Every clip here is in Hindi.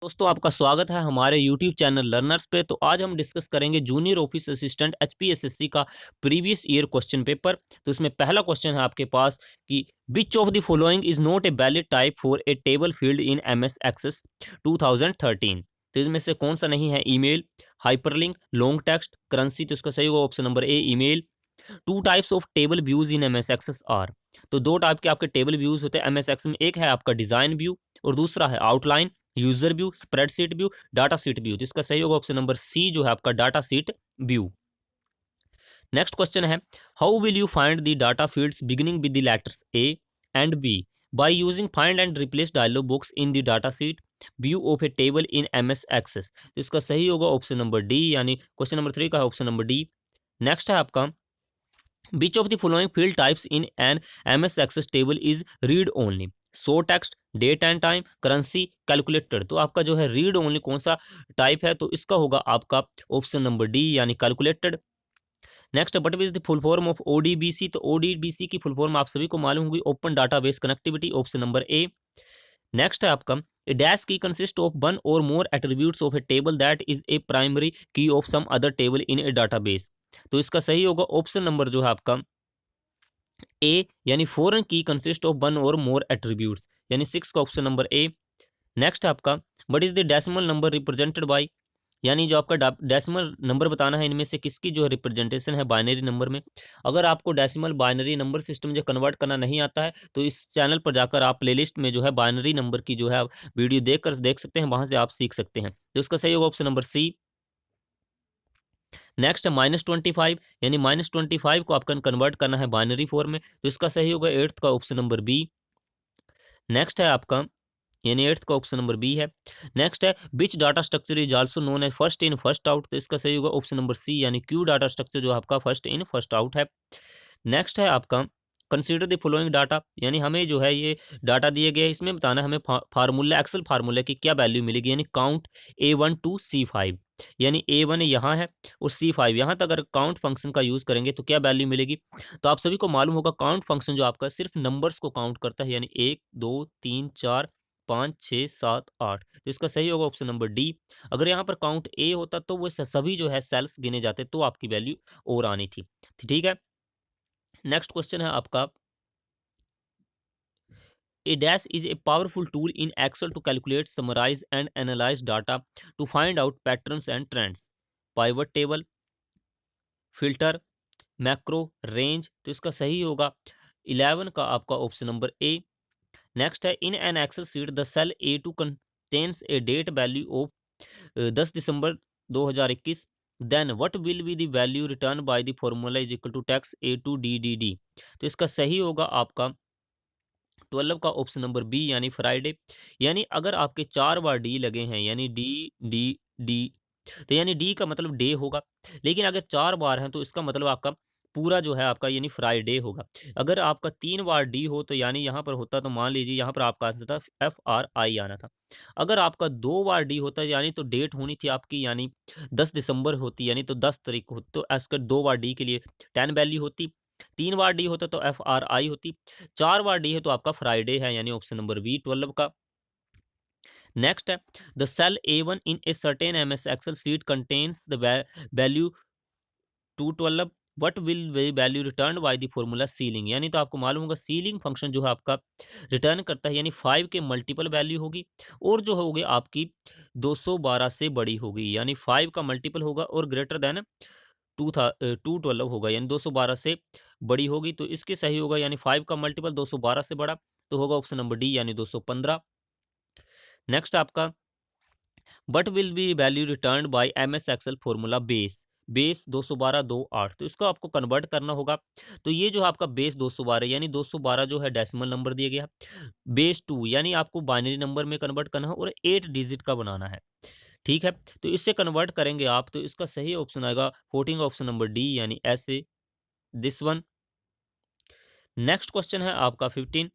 दोस्तों आपका स्वागत है हमारे YouTube चैनल लर्नर्स पे। तो आज हम डिस्कस करेंगे जूनियर ऑफिस असिस्टेंट HPSSC का प्रीवियस ईयर क्वेश्चन पेपर। तो इसमें पहला क्वेश्चन है आपके पास कि which of the following is not a valid type for a table field in MS access 2013। तो इसमें से कौन सा नहीं है? Email, hyperlink, long text, currency. तो इसका सही होगा option number A, email. Two types of table views in MS access are. तो दो टाइप के आपके टेबल व्यूज होते हैं MS एक्सेस में। एक है आपका डिजाइन व्यू और दूसरा है outline, user view, spreadsheet view, data sheet view. जिसका सही होगा ऑप्शन नंबर सी जो है आपका data sheet view. Next question है, how will you find the data fields beginning with the letters A and B by using find and replace dialog box in the data sheet view of a table in MS Access. तो इसका सही होगा ऑप्शन नंबर डी, यानी क्वेश्चन नंबर 3 का है ऑप्शन नंबर डी। नेक्स्ट है आपका, which of the following field types in an MS Access table is read only? Show text, date and time, currency, calculator. तो आपका जो है रीड ओनली कौन सा टाइप है? तो इसका होगा आपका ऑप्शन नंबर डी, यानी calculated. Next, what is the full form of ODBC? तो ODBC की फुल फॉर्म आप सभी को मालूम होगी, open database connectivity, option number A. Next है आपका, a dash key consist of one और more attributes of a table that is a primary key of some other table in a database. तो इसका सही होगा ऑप्शन नंबर जो है आपका ए, यानी फॉरेन की कंसिस्ट ऑफ वन और मोर एट्रीब्यूट्स, यानी 6 का ऑप्शन नंबर ए। नेक्स्ट है आपका, what is the decimal number represented by? यानी जो आपका डेसिमल नंबर बताना है, इनमें से किसकी जो रिप्रेजेंटेशन है बाइनरी नंबर में। अगर आपको डेसिमल बाइनरी नंबर सिस्टम जो कन्वर्ट करना नहीं आता है तो इस चैनल पर जाकर आप प्लेलिस्ट में जो है बाइनरी नंबर की जो है वीडियो देख सकते हैं, वहां से आप सीख सकते हैं। तो इसका सही होगा ऑप्शन नंबर सी। नेक्स्ट है -25, यानी -25 को आपको कन्वर्ट करना है बाइनरी फॉर्म में। तो इसका सही होगा एट्थ का ऑप्शन नंबर बी। नेक्स्ट है आपका, यानी एट्थ का ऑप्शन नंबर बी है। नेक्स्ट है, which data structure is also known as first in first out? तो इसका सही होगा ऑप्शन नंबर सी, यानी क्यू डाटा स्ट्रक्चर जो आपका फर्स्ट इन फर्स्ट आउट है। नेक्स्ट है आपका, कंसीडर द फॉलोइंग डाटा, यानी हमें जो है ये डाटा दिए गए, इसमें बताना है हमें फार्मूला, एक्सेल फार्मूला की क्या वैल्यू मिलेगी। यानी काउंट A1 टू C5, यानी A1 यहाँ है और C5 यहाँ तक अगर काउंट फंक्शन का यूज करेंगे तो क्या वैल्यू मिलेगी। तो आप सभी को मालूम होगा काउंट फंक्शन जो आपका सिर्फ नंबर्स को काउंट करता है, यानी 1 2 3 4 5 6 7 8। तो इसका सही होगा ऑप्शन नंबर डी। अगर यहाँ पर काउंट ए होता तो वो सभी जो है सेल्स गिने जाते तो आपकी वैल्यू और आनी थी। ठीक है। नेक्स्ट क्वेश्चन है आपका, A dash is a powerful tool in Excel to calculate, summarize, and analyze data to find out patterns and trends. Pivot table, filter, macro, range. तो इसका सही होगा 11 का आपका ऑप्शन नंबर ए। नेक्स्ट है, in an excel sheet the cell A2 contains a date value of 10 December 2021, then what will be the value return by the formula is equal to text A2DDD। तो इसका सही होगा आपका 12 का ऑप्शन नंबर बी, यानी फ्राइडे। यानी अगर आपके 4 बार डी लगे हैं, यानी डी डी डी, तो यानी डी का मतलब डे होगा। लेकिन अगर 4 बार हैं तो इसका मतलब आपका पूरा जो है आपका यानी फ्राइडे होगा। अगर आपका 3 बार डी हो तो यानी यहाँ पर होता, तो मान लीजिए यहाँ पर आपका आंसर था FRI आना था। अगर आपका 2 बार डी होता यानी तो डेट होनी थी आपकी, यानी 10 दिसंबर होती, यानी तो 10 तारीख होती। तो ऐसे 2 बार डी के लिए 10 वैल्यू होती, 3 बार डी होता तो FRI होती, 4 बार डी है तो आपका फ्राइडे है, यानी ऑप्शन नंबर बी 12 का। नेक्स्ट है, the cell A1 in a certain MS excel sheet contains the value 212, what will value return by the formula ceiling. यानी तो आपको मालूम होगा सीलिंग फंक्शन जो है आपका रिटर्न करता है, यानी 5 के मल्टीपल वैल्यू होगी और जो होगी आपकी 212 से बड़ी होगी, यानी 5 का मल्टीपल होगा और ग्रेटर देन 212 होगा, यानी 212 से बड़ी होगी। तो इसके सही होगा, यानी 5 का मल्टीपल 212 से बड़ा, तो होगा ऑप्शन नंबर डी, यानी 215। नेक्स्ट आपका, but will be value return by MS excel formula base, base 212 28। तो इसको आपको कन्वर्ट करना होगा। तो ये जो आपका बेस 212, यानी 212 जो है डेसिमल नंबर दिया गया, बेस 2 यानी आपको बाइनरी नंबर में कन्वर्ट करना है और 8 डिजिट का बनाना है। ठीक है। तो इससे कन्वर्ट करेंगे आप तो इसका सही ऑप्शन आएगा 14 ऑप्शन नंबर डी, यानी ऐसे दिस वन। नेक्स्ट क्वेश्चन है आपका 15,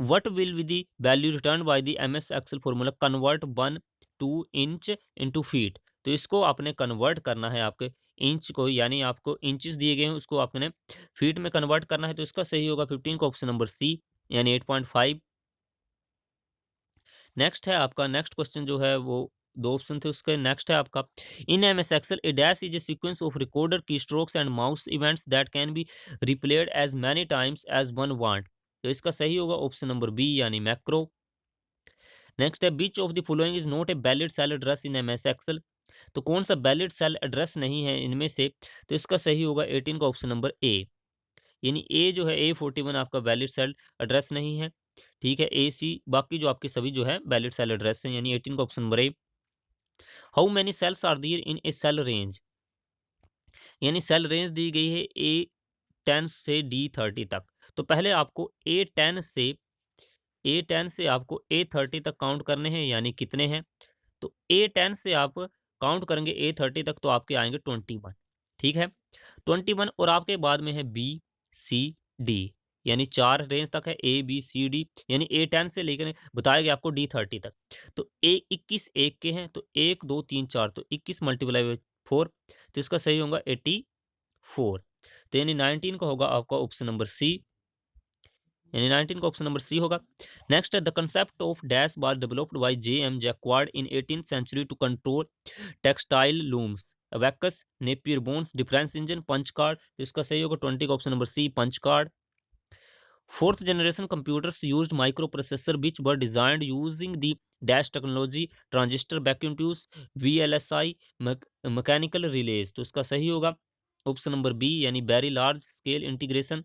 what will be the value return by the MS excel formula convert 1 2 inch into feet. तो इसको आपने कन्वर्ट करना है आपके इंच को, यानी आपको इंचेस दिए गए हैं उसको आपने फीट में कन्वर्ट करना है। तो इसका सही होगा 15 का ऑप्शन नंबर सी, यानी 8.5। नेक्स्ट है आपका, नेक्स्ट क्वेश्चन जो है वो दो ऑप्शन थे उसके। नेक्स्ट है आपका, in M S Excel a dash is a sequence of recorder key strokes and mouse events that can be replayed as many times as one want. तो इसका सही होगा ऑप्शन नंबर बी यानी मैक्रो। नेक्स्ट है, which of the following is not a valid cell address in M S Excel. तो कौन सा वैलिड सेल एड्रेस नहीं है इनमें से? तो इसका सही होगा 18 का ऑप्शन नंबर ए, यानी ए जो है A41 आपका वैलिड सेल एड्रेस नहीं है। ठीक है, ए सी बाकी जो आपके सभी जो है वैलिड सेल एड्रेस हैं, यानी 18 का option number A. How many cells are there in a cell range, यानी सेल रेंज दी गई है A10 से D30 तक। तो पहले आपको A10 से आपको A30 तक काउंट करने हैं, यानी कितने हैं? तो A10 से आप काउंट करेंगे A30 तक तो आपके आएंगे 21। ठीक है, 21 और आपके बाद में है B C D, यानी 4 रेंज तक है A B C D, यानी A10 से लेकर बताया गया आपको D30 तक। तो A21 एक के हैं, तो 1 2 3 4, तो 21 मल्टीप्लाई बाई 4, तो इसका सही होगा 84। तो यानी 19 का होगा आपका ऑप्शन नंबर सी, यानी 19 का ऑप्शन नंबर सी होगा। नेक्स्ट है, the concept of dash was developed by J.M. Jacquard in 18th century to control textile looms, abacus, Napier bones, difference engine, punch card. तो इसका सही होगा 20 का option number C, punch card. Fourth generation computers used micro processor which were designed using the dash technology, transistor, vacuum tubes, VLSI, mechanical relays. तो इसका सही होगा ऑप्शन नंबर बी, यानी very large scale integration.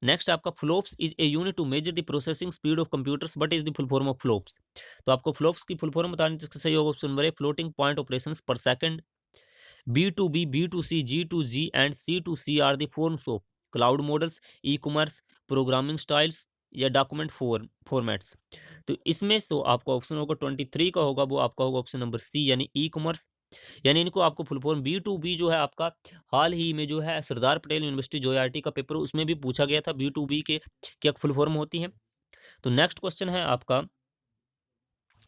Next आपका, FLOPS is a unit to measure the processing speed of computers, but is the full form of FLOPS. तो आपको फ्लोप्स की फुल फॉर्म बतानी, जिसका सही होगा option number A, floating point operations per second. B2B, B2C, G2G and C2C are the forms of cloud models, ecommerce, programming styles या डॉक्यूमेंट फॉर्मेट्स। तो इसमें से आपका ऑप्शन होगा 23 का होगा, वो आपका होगा ऑप्शन नंबर सी, यानी ई कॉमर्स। यानी इनको आपको फुल फॉर्म B2B जो है आपका, हाल ही में जो है सरदार पटेल यूनिवर्सिटी जो IIT का पेपर उसमें भी पूछा गया था, B2B के क्या फुल फॉर्म होती है। तो नेक्स्ट क्वेश्चन है आपका,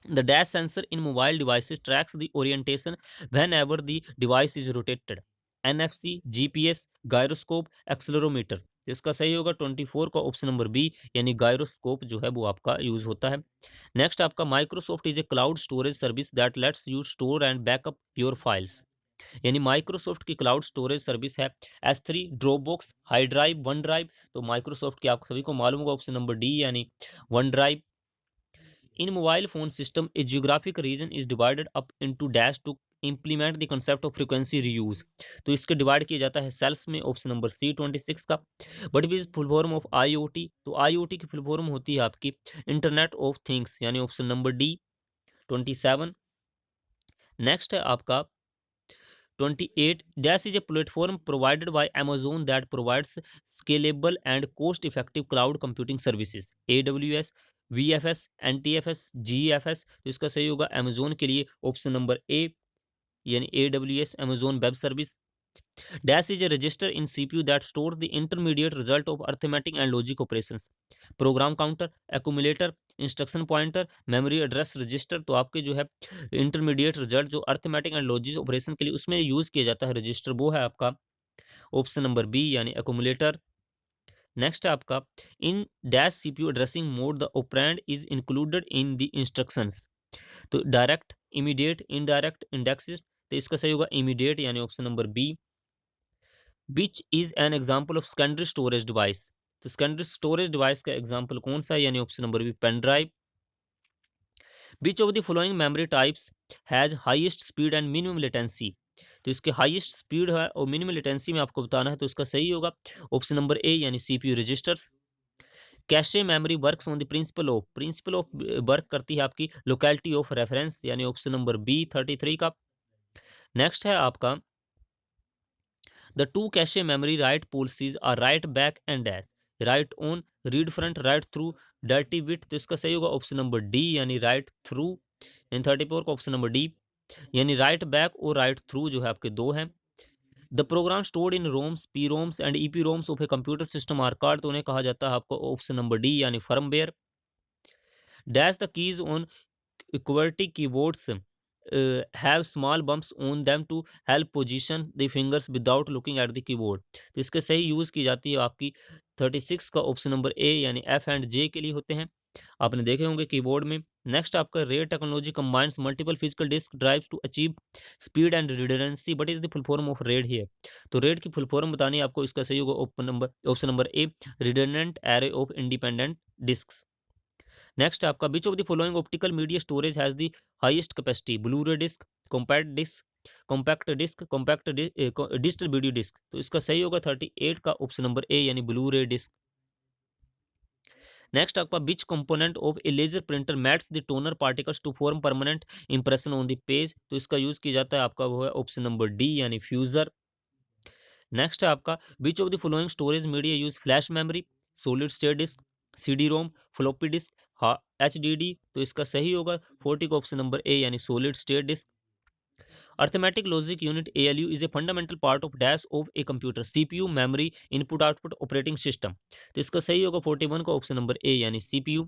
the dash sensor in mobile devices tracks the orientation whenever the device is rotated, NFC, GPS, gyroscope, accelerometer. इसका सही होगा 24 का ऑप्शन नंबर बी, यानी गायरोस्कोप जो है वो आपका यूज होता है। नेक्स्ट आपका, Microsoft is a cloud storage service that let's you store and backup your files, यानी माइक्रोसॉफ्ट की क्लाउड स्टोरेज सर्विस है S3, Dropbox, high drive, one drive. तो माइक्रोसॉफ्ट की आप सभी को मालूम होगा ऑप्शन नंबर डी, यानी one drive. In mobile phone system, a geographic region is divided up into dash to implement the concept of frequency reuse। तो इसके डिवाइड किया जाता है सेल्स में, ऑप्शन नंबर सी 26 का। But is full form of IoT, तो IoT की फुल फॉर्म होती है आपकी इंटरनेट ऑफ थिंग्स, यानी ऑप्शन नंबर डी 27। नेक्स्ट है आपका 28, dash is a platform provided by Amazon that provides scalable and cost effective cloud computing services, AWS, VFS, NTFS, GFS। तो इसका सही होगा अमेजोन के लिए ऑप्शन नंबर ए, यानी AWS, Amazon web service. Dash is A register in CPU that store the intermediate result of arithmetic and logic operations, program counter, accumulator, instruction pointer, memory address register. तो आपके जो है इंटरमीडिएट रिजल्ट जो अर्थमेटिक एंड लॉजिक ऑपरेशन के लिए उसमें यूज किया जाता है रजिस्टर, वो है आपका ऑप्शन नंबर बी, यानी एक्यूमुलेटर। नेक्स्ट है आपका, in dash CPU addressing mode the operand is included in the instructions. तो डायरेक्ट, इमीडिएट, इनडायरेक्ट, इंडेक्सेस। तो इसका सही होगा इमीडिएट, यानी option number B. Which is an example of secondary storage device. तो सेकेंडरी स्टोरेज डिवाइस का एग्जाम्पल कौन सा है, यानी option number B, pen drive. Which of the following memory types has highest speed and minimum latency. तो इसके हाईएस्ट स्पीड है और मिनिमम लेटेंसी में आपको बताना है, तो इसका सही होगा ऑप्शन नंबर ए, यानी CPU registers. Cache memory works on the principle of work करती है आपकी लोकेलिटी ऑफ रेफरेंस, यानी ऑप्शन नंबर बी 33 का। नेक्स्ट है आपका, the two cache memory write policies are write back and dash, write on, read front, write through, dirty bit. तो इसका सही होगा ऑप्शन नंबर डी, यानी राइट थ्रू। इन 34 का ऑप्शन नंबर डी, यानी राइट बैक और राइट थ्रू जो है आपके दो हैं। The program stored in ROMs, P ROMs and EP ROMs of a computer system are called. तो उन्हें कहा जाता है आपको ऑप्शन नंबर डी, यानी firmware. Dash the keys on QWERTY keyboards have small bumps on them to help position the fingers without looking at the keyboard। तो इसके सही यूज की जाती है आपकी 36 का ऑप्शन नंबर ए, यानी F एंड J के लिए होते हैं। आपने देखे होंगे कीबोर्ड में नेक्स्ट आपका RAID technology combines multiple physical disk drives to achieve speed and redundancy, but is the full form of RAID here. तो रेड की फुल फॉर्म बतानी है आपको, इसका सही होगा option number A, redundant array of independent disks. Next आपका which of the following optical media storage has the highest capacity, Blu ray disc, compact digital video disc. तो इसका सही होगा 38 का ऑप्शन नंबर ए, यानी ब्लू रे डिस्क। नेक्स्ट आपका which component of a laser printer melts the toner particles to form permanent impression on the page. तो इसका यूज किया जाता है आपका वो है ऑप्शन नंबर डी, यानी फ्यूजर। नेक्स्ट है आपका which of the following storage media use flash memory, solid state disk, CD ROM, floppy disk, HDD. तो इसका सही होगा 40 का ऑप्शन नंबर ए, यानी solid state disk. Arithmetic logic unit ALU is a fundamental part of dash of a computer, CPU, memory, input output, operating system। तो इसका सही होगा 41 का ऑप्शन नंबर ए, यानी CPU।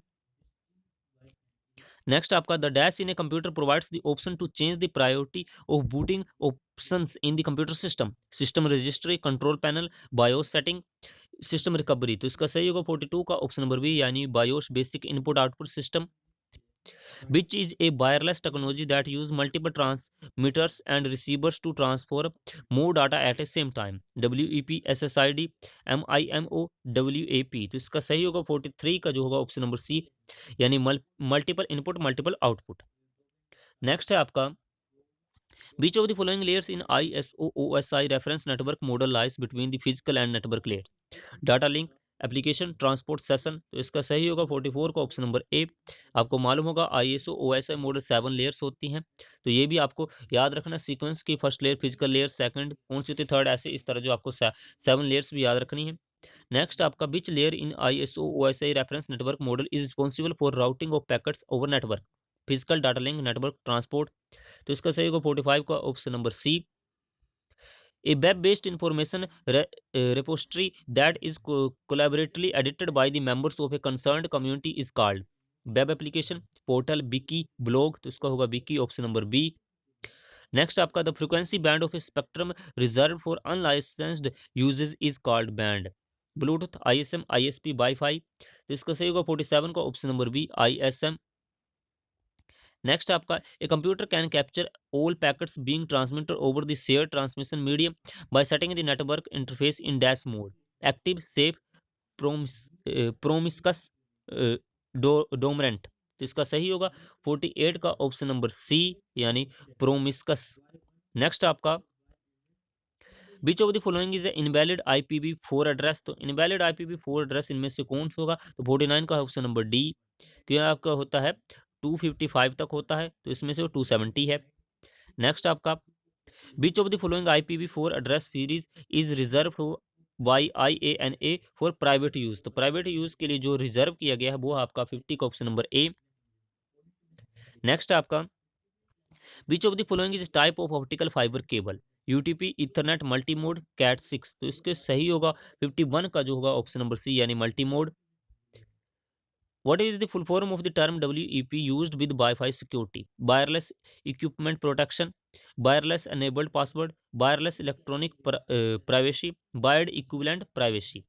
नेक्स्ट आपका the dash in a computer provides the option to change the priority of booting options in the computer system, system registry, control panel, BIOS setting, system recovery. तो इसका सही होगा 42 का ऑप्शन नंबर बी, यानी BIOS basic input output system. which is a wireless technology that use multiple transmitters and receivers to transfer more data at a same time, WEP, SSID, MIMO, WAP। तो इसका सही होगा 43 का जो होगा ऑप्शन नंबर सी, यानी multiple input multiple output. Next है आपका which of the following layers in ISO OSI reference network model lies between the physical and network layers, data link, application, transport session. तो इसका सही होगा 44 का ऑप्शन नंबर ए। आपको मालूम होगा ISO OSI मॉडल 7 लेयर्स होती हैं, तो ये भी आपको याद रखना सीक्वेंस की, first layer physical layer, second कौन सी होती है, थर्ड, ऐसे इस तरह जो आपको 7 लेयर्स भी याद रखनी है। नेक्स्ट आपका which layer in ISO OSI reference network model is responsible for routing of packets over network, physical, data link, network, transport. तो इसका सही होगा 45 का option number C. A web-based information repository that is collaboratively edited by the members of a concerned community is called web application, portal, wiki, blog। तो इसका होगा wiki, option number B. Next आपका the frequency band of a spectrum reserve for unlicensed usage is called band, bluetooth, ISM, ISP, wifi. तो इसका सही होगा 47 का option number B, ISM। Next आपका a computer can capture all packets being transmitted over the share transmission medium by setting the network interface in dash mode, active, safe, promiscuous, dormant. तो इसका सही होगा 48 का ऑप्शन नंबर सी, यानी प्रोमिस्कस। नेक्स्ट आपका which of the following is invalid IPv4 address. तो इनवैलिड IPv4 एड्रेस इनमें से कौन सा होगा, तो 49 का ऑप्शन नंबर डी, क्योंकि आपका होता है 255 तक होता है, तो इसमें से वो 270 है। नेक्स्ट आपका which of the following IPv4 address series is reserve by IANA for private use. तो प्राइवेट यूज के लिए जो रिजर्व किया गया है वो आपका 50 का ऑप्शन नंबर ए। नेक्स्ट आपका which of the following is type of optical fiber cable, UTP, ethernet, multimode, cat 6। तो इसके सही होगा 51 का जो होगा ऑप्शन नंबर सी, यानी multimode. What is the full form of the term WEP used with Wi-Fi security? Wireless equipment protection, wireless enabled password, wireless electronic privacy, wired equivalent privacy।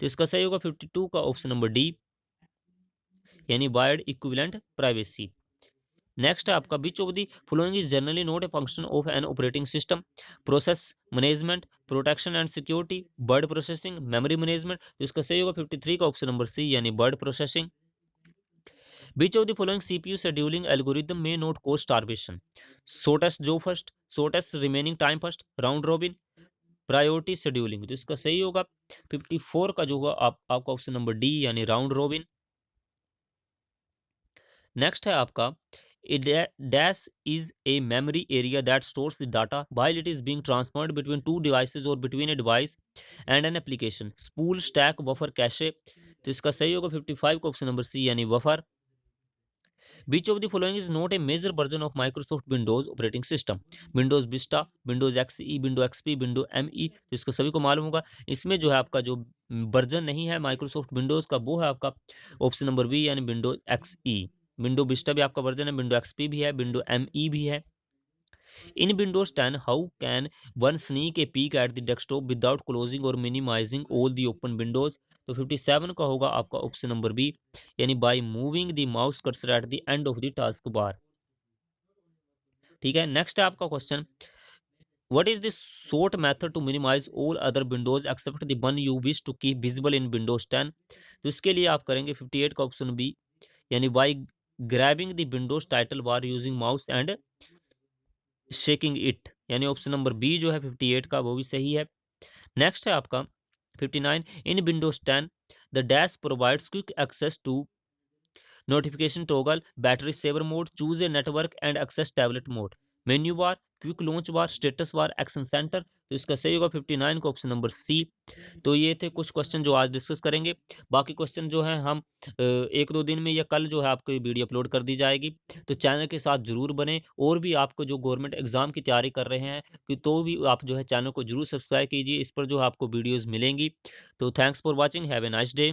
तो इसका सही होगा 52 का ऑप्शन नंबर डी, यानी वायर्ड इक्विवेलेंट प्राइवेसी। नेक्स्ट है आपका which of the following is generally not a function of an operating system, process management, protection and security, word processing, memory management. तो इसका सही होगा 53 का ऑप्शन नंबर सी, यानी word processing. Which of the following CPU scheduling algorithm may not cause starvation? Shortest job first, shortest remaining time first, round robin, priority scheduling. तो इसका सही होगा 54 का जो होगा आपका ऑप्शन नंबर डी, यानी राउंड रोबिन। नेक्स्ट है आपका dash is a memory area that stores the data while it is being transferred between two devices or between a device and an application, spool, stack, buffer, cache. तो इसका सही होगा 55 का ऑप्शन नंबर सी, यानी buffer. Which of the following is not a major version of Microsoft Windows operating system? Windows Vista, Windows XE, Windows XP, Windows ME। तो इसको सभी को मालूम होगा। इसमें जो है आपका जो वर्जन नहीं है माइक्रोसॉफ्ट विंडोज का, वो है आपका ऑप्शन नंबर बी, यानी विंडोज XE। विंडो विस्टा भी आपका वर्जन है, विंडो XP भी है, विंडो ME भी है। In Windows 10, how can one sneak a peek at the desktop without closing or minimizing all the open windows? तो 57 का होगा आपका ऑप्शन नंबर बी, यानी by moving the mouse cursor at the end of the task bar. ठीक है, नेक्स्ट है आपका question, what is the short method to minimize all other windows except the one you wish to keep visible in windows 10। तो इसके लिए आप करेंगे 58 का ऑप्शन बी, यानी by grabbing the windows title bar using mouse and shaking it, यानी ऑप्शन नंबर बी जो है 58 का वो भी सही है। नेक्स्ट है आपका 59, in windows 10 the dash provides quick access to notification toggle, battery saver mode, choose a network and access tablet mode, menu bar, quick launch bar, status bar, action center. तो इसका सही होगा 59 का ऑप्शन नंबर सी। तो ये थे कुछ क्वेश्चन जो आज डिस्कस करेंगे। बाकी क्वेश्चन जो हैं हम एक दो दिन में या कल जो है आपको ये वीडियो अपलोड कर दी जाएगी। तो चैनल के साथ जरूर बने, और भी आपको जो गवर्नमेंट एग्जाम की तैयारी कर रहे हैं कि तो भी आप जो है चैनल को जरूर सब्सक्राइब कीजिए, इस पर जो है आपको वीडियोज़ मिलेंगी। तो thanks for watching, have a nice day.